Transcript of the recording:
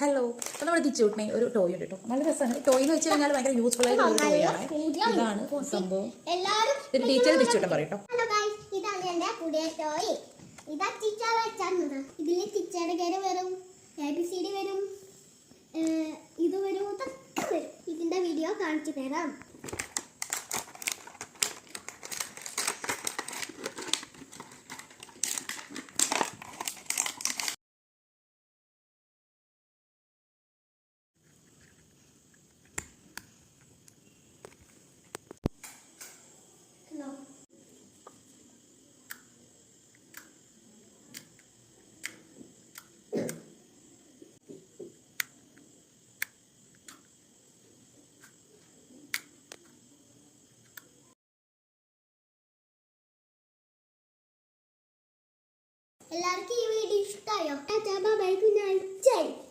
Hello, അപ്പോൾ നമ്മൾ തിരിച്ചുവിട്ടേ ഒരു ടോയ് ഉണ്ട് കേട്ടോ. നല്ല രസമാണ്. ടോയ് എന്ന് വെച്ച് കഴിഞ്ഞാൽ ഭയങ്കര യൂസ്ഫുൾ ആയിട്ടുള്ള ഒരു ടോയ് ആണ്. ഇതാണ് സംഭവം. ഒരു ടീച്ചർ തിരിച്ചുവിട്ടാൻ പറയട്ടോ. ഇതാണ് എൻ്റെ പുതിയ ടോയ്. ഇതാ ടീച്ചർ വെച്ചാൽ ഇതിൽ ടീച്ചറുടെ പേര് വരും, ABCD വരും, ഇത് വരും, ഇതൊക്കെ വരും. ഇതിൻ്റെ വീഡിയോ കാണിച്ചു തരാം. എല്ലാവർക്കും ഈ വീഡിയോ ഇഷ്ടമായോ? Bye, good night.